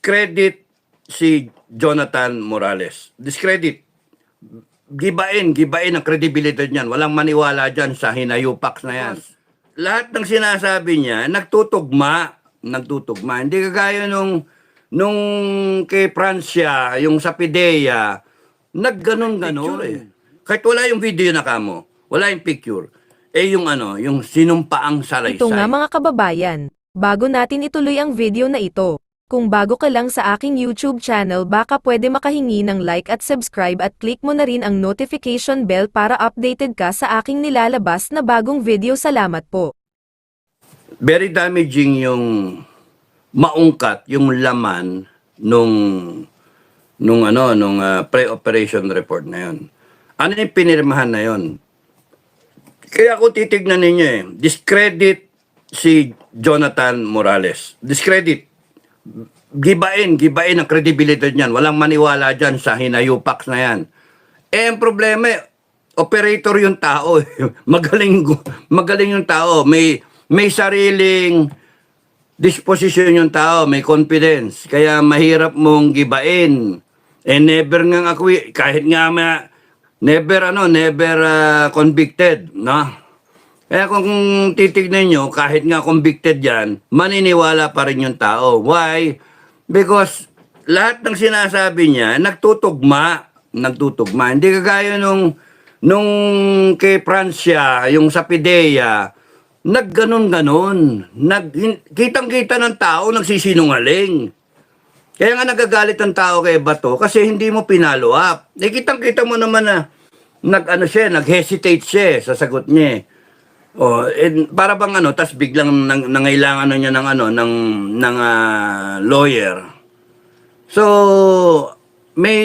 discredit si Jonathan Morales. Discredit. Gibain ang credibility niyan. Walang maniwala dyan sa hinayupak na yan. Lahat ng sinasabi niya, nagtutugma. Hindi kagaya nung kay Francia, yung sa PIDEA, nagganon-ganon eh. Kahit wala yung video na kamo, wala yung picture. Eh yung yung sinumpaang salaysay. Ito nga mga kababayan, bago natin ituloy ang video na ito, kung bago ka lang sa aking YouTube channel baka pwede makahingi ng like at subscribe at click mo na rin ang notification bell para updated ka sa aking nilalabas na bagong video. Salamat po. Very damaging yung maungkat yung laman nung pre-operation report na yun. Ano yung pinirmahan na yun? Kaya ako titignan ninyo discredit si Jonathan Morales. Discredit. Gibain ang credibility niyan. Walang maniwala dyan sa hinayupak na yan. Eh, ang problema, operator yung tao. Magaling yung tao. May sariling disposition yung tao. May confidence. Kaya mahirap mong gibain. Eh, never nga ako, kahit nga never convicted, no? Kaya kung titignan nyo, kahit nga convicted yan, maniniwala pa rin yung tao. Why? Because lahat ng sinasabi niya, nagtutugma. Hindi kagaya nung kay Francia, yung sa PIDEA, nagganon-ganon. Kitang-kita ng tao, nagsisinungaling. Kaya nga nagagalit ang tao kay Bato kasi hindi mo pinalo up. Eh, kitang-kita mo naman na nag-hesitate siya sa sagot niya. Oh, para bang tas biglang nangailangan niya ng lawyer. So may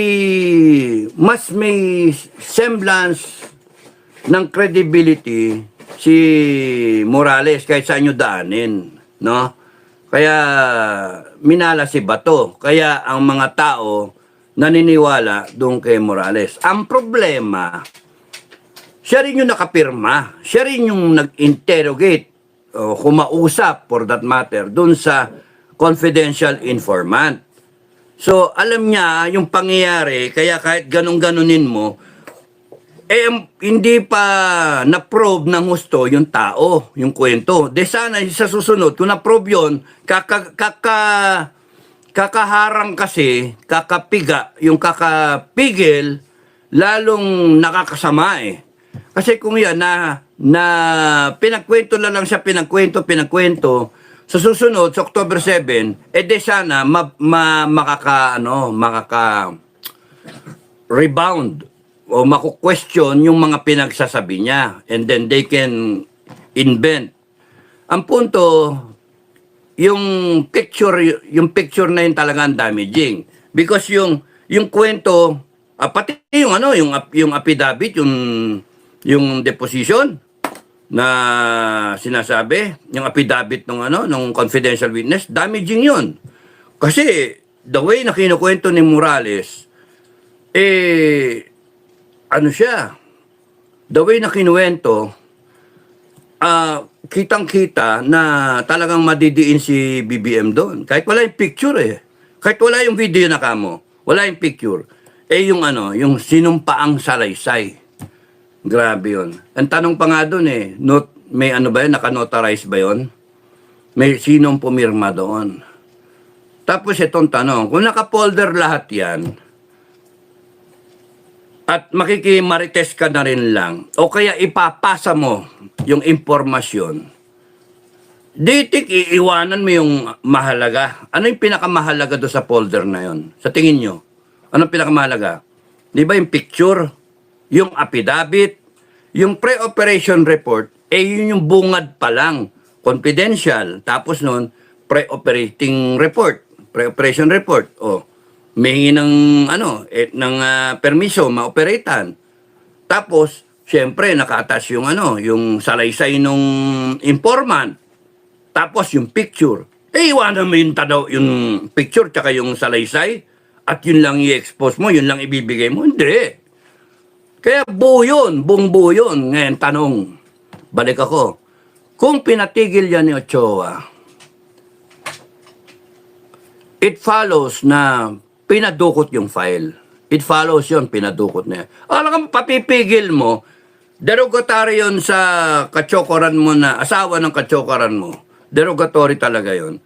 semblance ng credibility si Morales kahit saan nyo daanin, no? Kaya minala si Bato. Kaya ang mga tao naniniwala doon kay Morales. Ang problema, siya rin yung nakapirma. Siya rin yung nag-interrogate o kumausap, for that matter, dun sa confidential informant. So, alam niya yung pangyayari, kaya kahit ganun-ganunin mo, hindi pa na-probe ng gusto yung tao, yung kwento. De sana sa susunod, kung na-probe yun, kakaharang kasi, yung kakapigil, lalong nakakasama eh. Kasi kung yan na pinagkwento na lang siya, pinagkwento, sa susunod, sa October 7, de sana makaka-rebound o maku-question yung mga pinagsasabi niya. And then they can invent. Ang punto, yung picture na yun talaga ang damaging. Because yung kwento, pati yung affidavit, yung deposition na sinasabi, yung affidavit ng confidential witness, damaging yun. Kasi the way na kinukwento ni Morales, the way na kinuwento, kitang-kita na talagang madidiin si BBM doon. Kahit wala yung picture Kahit wala yung video na kamo, wala yung picture. Yung sinumpaang salaysay. Grabe yun. Ang tanong pa nga doon may ba yun, naka-notarize ba yun? May sinong pumirma doon? Tapos itong tanong, kung naka-folder lahat yan, at makikimarites ka na rin lang, o kaya ipapasa mo yung impormasyon, ditik iiwanan mo yung mahalaga. Ano yung pinakamahalaga doon sa folder na yun? Sa tingin nyo, anong pinakamahalaga? Di ba yung picture, yung affidavit, yung pre-operation report, yun yung bungad pa lang, confidential. Tapos nun, pre-operation report. May hingi ng permiso, ma-operatan. Tapos, syempre, nakaatas yung salaysay nung informant. Tapos, yung picture. Iwanan mo yung picture tsaka yung salaysay at yun lang i-expose mo, yun lang ibibigay mo. Hindi. Kaya buo yun, buong buo yun. Ngayon, tanong, balik ako, kung pinatigil yan ni Ochoa, it follows na pinadukot yung file. It follows yon, pinadukot na yan. Alam ka, papipigil mo, derogatory yun sa katsokoran mo na, asawa ng katsokoran mo. Derogatory talaga yon.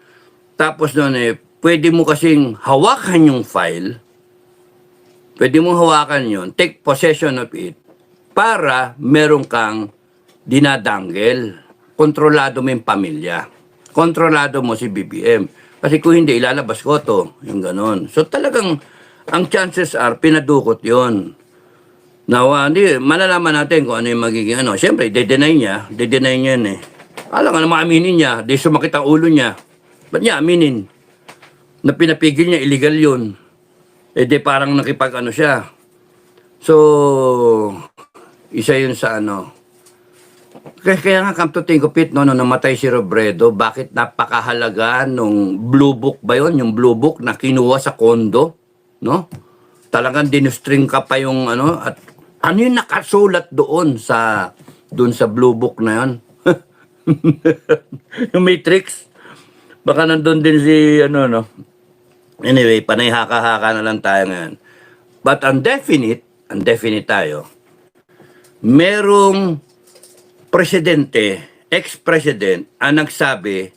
Tapos nun pwede mo kasing hawakan yung file, pwede mo hawakan yon, take possession of it, para meron kang dinadanggel. Kontrolado mo yung pamilya. Kontrolado mo si BBM. Kasi kung hindi, ilalabas ko to. Yung ganon. So talagang, ang chances are, pinadukot yon. Now, hindi, malalaman natin kung ano yung magiging ano. Siyempre, de-deny niya yan eh. Alam nga na maaminin niya, di sumakit ang ulo niya. Ba't niya aminin? Na pinapigil niya, illegal yun. Eh di parang nakipag-ano siya. So, isa yun sa ano. Kaya nga, come to think of it, no, namatay si Robredo, bakit napakahalaga nung Blue Book ba yun? Yung Blue Book na kinuha sa kondo, no? Talagang dinustring ka pa yung ano, at ano yung nakasulat doon sa Blue Book na yun? Yung Matrix. Baka nandun din si, ano, no? Anyway, panay haka-haka na lang tayo ngayon. But ang definite tayo, merong presidente, ex-president, ang nagsabi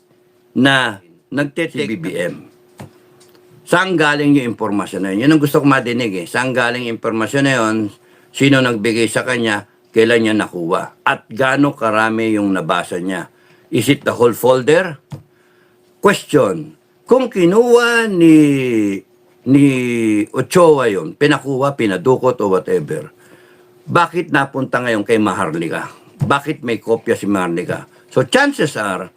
na nagtitake si BBM. Saan galing yung impormasyon na yun? Yun ang gusto ko madinig eh. Saan galing yung impormasyon na yun? Sino nagbigay sa kanya? Kailan niya nakuha? At gaano karami yung nabasa niya? Is it the whole folder? Question. Kung kinuha ni Ochoa yun, pinakuha, pinadukot o whatever, bakit napunta ngayon kay Maharlika? Bakit may kopya si Maharlika? So chances are,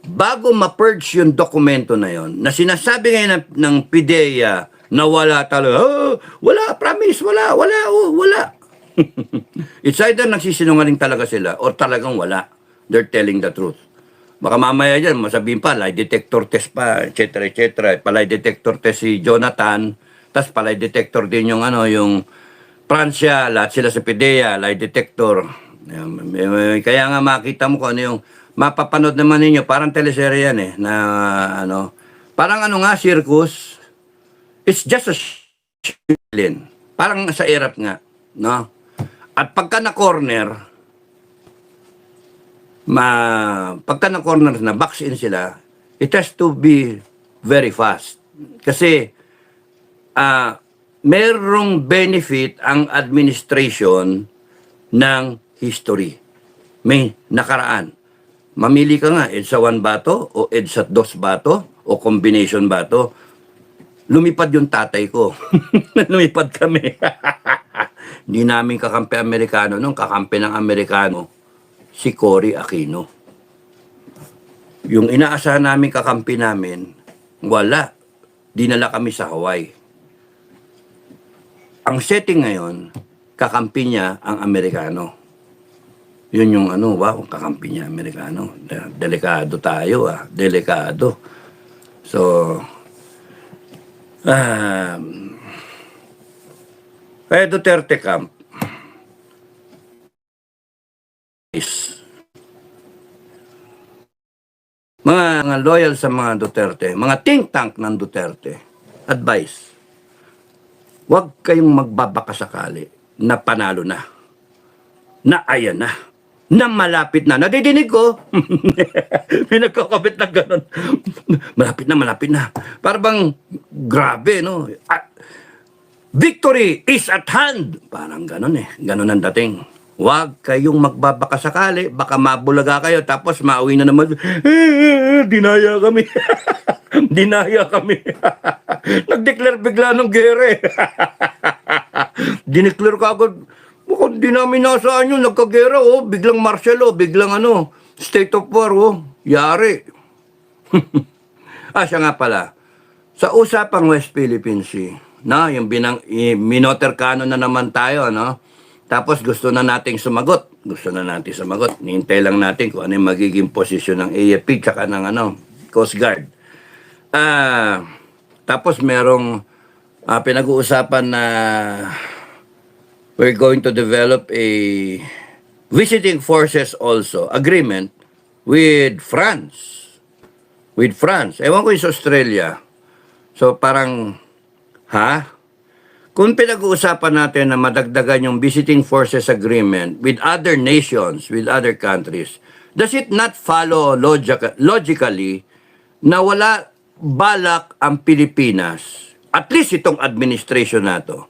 bago ma-purge yung dokumento na yon, na sinasabi ngayon ng PIDEA na wala talaga, wala, promise, wala. It's either nagsisinungaling talaga sila or talagang wala. They're telling the truth. Baka mamaya dyan, masabihin pa, lie detector test pa, etc. Palay detector test si Jonathan, tas palay detector din yung ano, yung Francia, lahat sila sa PIDEA, lie detector. Kaya nga makita mo kung ano yung mapapanood naman ninyo, parang teleserye yan eh, na ano, parang ano nga, circus. It's just a shilin. Parang sa erap nga, no? At pagka na-corner, na box in sila, it has to be very fast. Kasi, merong benefit ang administration ng history. May nakaraan. Mamili ka nga, EDSA 1 ba to? O EDSA 2 ba to? O combination ba to? Lumipad yung tatay ko. Lumipad kami. Hindi namin kakampi Amerikano nung kakampi ng Amerikano, si Cory Aquino. Yung inaasahan namin kakampi namin, wala. Dinala kami sa Hawaii. Ang setting ngayon, kakampi niya ang Amerikano. Yun yung ano, wow, kakampi niya Amerikano. Delikado tayo delikado. So, kaya Duterte camp is mga loyal sa mga Duterte, mga think tank ng Duterte, advice, huwag kayong magbabakasakali na panalo na ayan na malapit na. Nadidinig ko. May nagkakabit na gano'n. Malapit na. Para bang grabe, no? Victory is at hand. Parang gano'n eh. Gano'n ang dating. Huwag kayong magbabakasakali. Baka mabulaga kayo. Tapos mauwi na naman. Dinaya kami. Dinaya kami. Nag-declare bigla ng gere. Dineclare ka agad. Bukod di namin nasaan yun, nagkagera, biglang martial, biglang ano, state of war, yari. Siya nga pala, sa usapang West Philippine Sea, na, yung minoterkano na naman tayo, no? Tapos gusto na nating sumagot. Nihintay lang natin kung ano yung magiging posisyon ng AFP tsaka ng ano, Coast Guard. Tapos merong pinag-uusapan na we're going to develop a visiting forces also agreement with France. Ewan ko yung sa Australia. So parang, ha? Kung pinag-uusapan natin na madagdagan yung visiting forces agreement with other nations, with other countries, does it not follow logically na wala balak ang Pilipinas, at least itong administration na to,